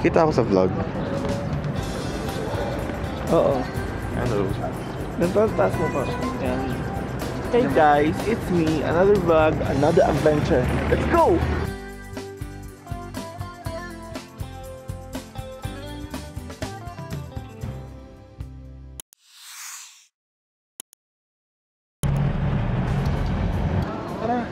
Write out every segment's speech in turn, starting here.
Kita ako sa vlog. Oo. Ano? Taas mo pa. Yan. Hey guys, it's me. Another vlog, another adventure. Let's go! Tara!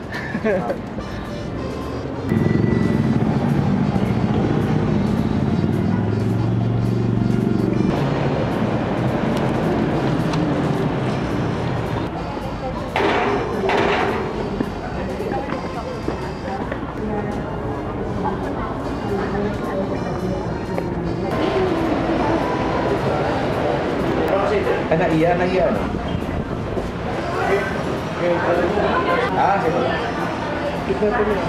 Naiya. Ah, sige. Kita pa rin.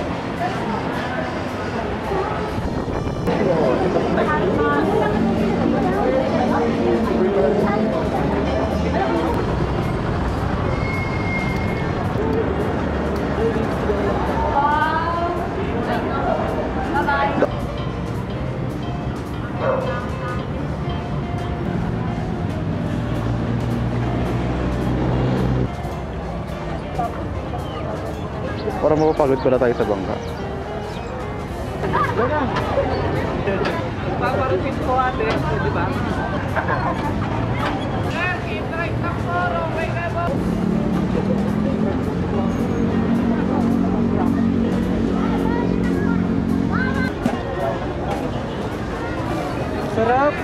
Para mapapagod ko na tayo sa bangka. Paparupin ko ate, di ba? Sarap!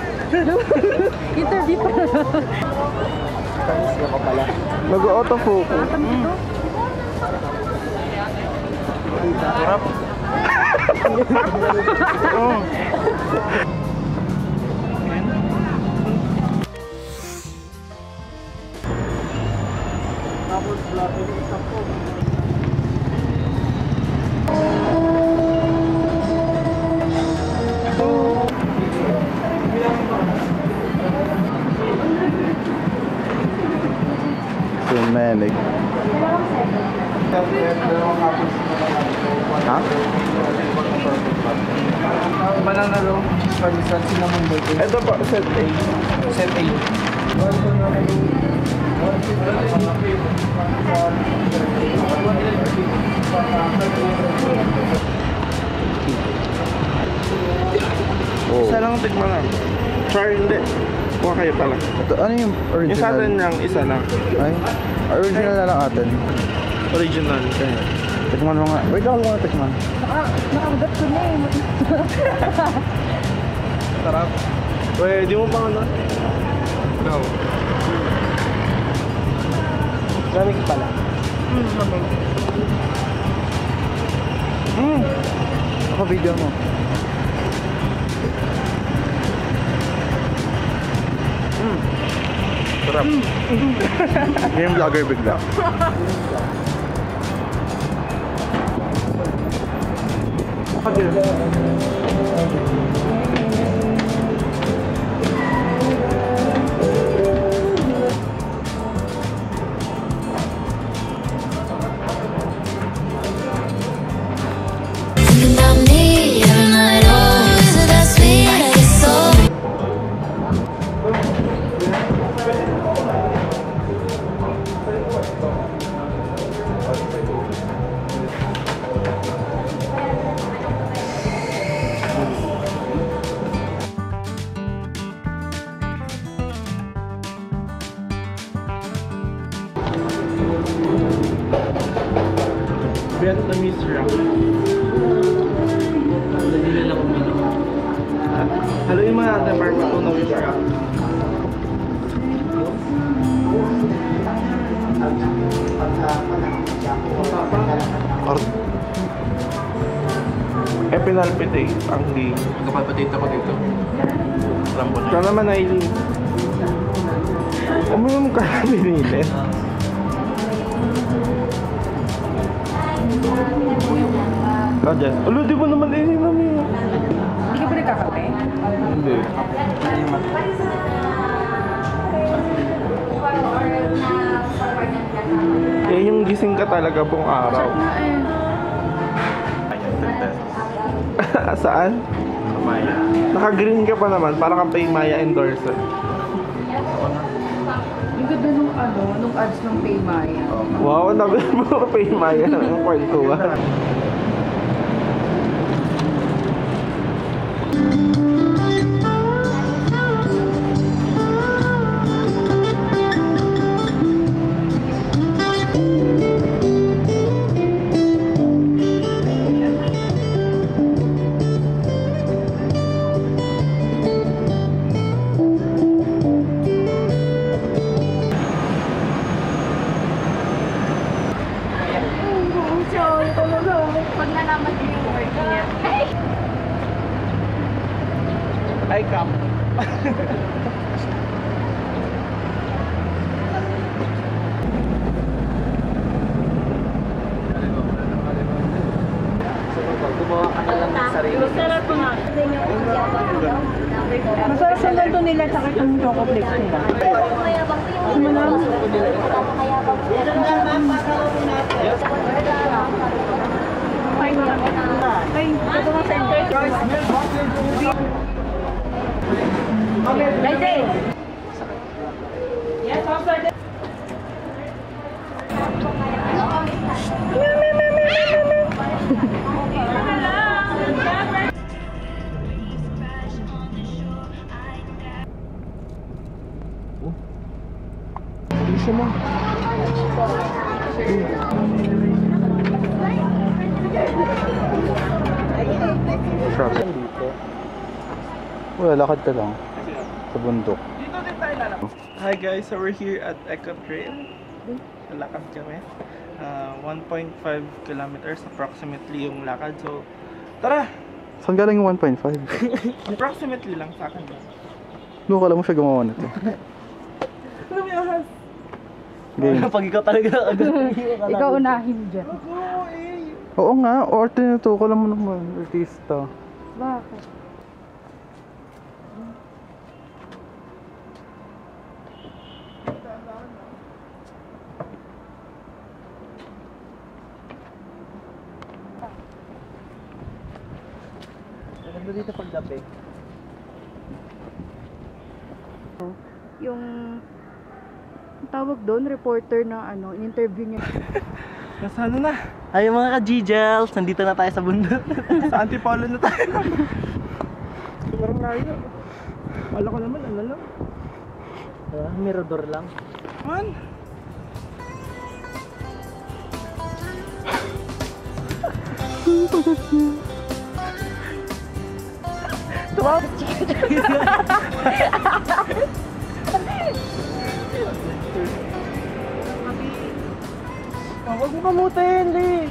Interview pa. Tanis ka pala. Nag-autofocus. Sarap! Tapos vlogger isa po. Cinematic. Ha? Banana roll, parmesan, cinnamon burger. Ito po, set A. Set A. Oh. Isa lang tikman lang. Char hindi. Kuha kayo pala. Ito, ano yung original? Yung sa atin lang, isa lang. Ay, original na lang atin. Original. Kaya. Tikman mo nga. Wait, ako muna tikman. Nakagat ko na eh. Sarap. Di mo pa ano? No. Gamit pala. Ako video mo. Sarap. Yung vlogger bigla. Vietnamese wrap. Haluin mo natin para matunaw yung wrap. Pinalpitate ang di. Kapalpitate ako dito. Alam ko na. Ikaw naman, Aileen. Uminom ka na binilin. Dyan. Alo, di ba naman ininom yun? Hindi ka ba nagkakape? Hindi. Yung gising ka talaga buong araw. Saan? Maya. Naka-green ka pa naman, para kang Paymaya endorser. Yung ganda nung nung ads ng Paymaya. Wow, ang dami mo Paymaya ng kwentuhan. Pag nalaman ko yung word niya. Ay, Cap. Masarap sa luto nila tsaka itong choco flakes nila. Ay, ito nga center. Dайте! Yes, officer! Gusto mo? Shrub. Wala, lakad ka lang. Sa bundok. Dito din tayo lalakad. Hi guys, so we're here at Eco Trail. Lalakad kami. 1.5 kilometers approximately yung lakad. So, tara! Saan galing yung 1.5? Approximately lang sa akin. Luka lang mo siya gumawa nito. Alam mo yan? Game. Pag ikaw talaga Ikaw unahin dyan. Oo nga, or tinutuko lang mo naman, artista. Bakit? Maganda dito pag gabi. Yung tawag doon, reporter na in-interview niya. Nasa ano na? Ay mga ka-G-Gels, nandito na tayo sa bundok. Sa Antipolo na tayo. Sobrang layo. Wala ko naman, ano lang. Mirador lang. Man! Huwag mo kamutin, Lee!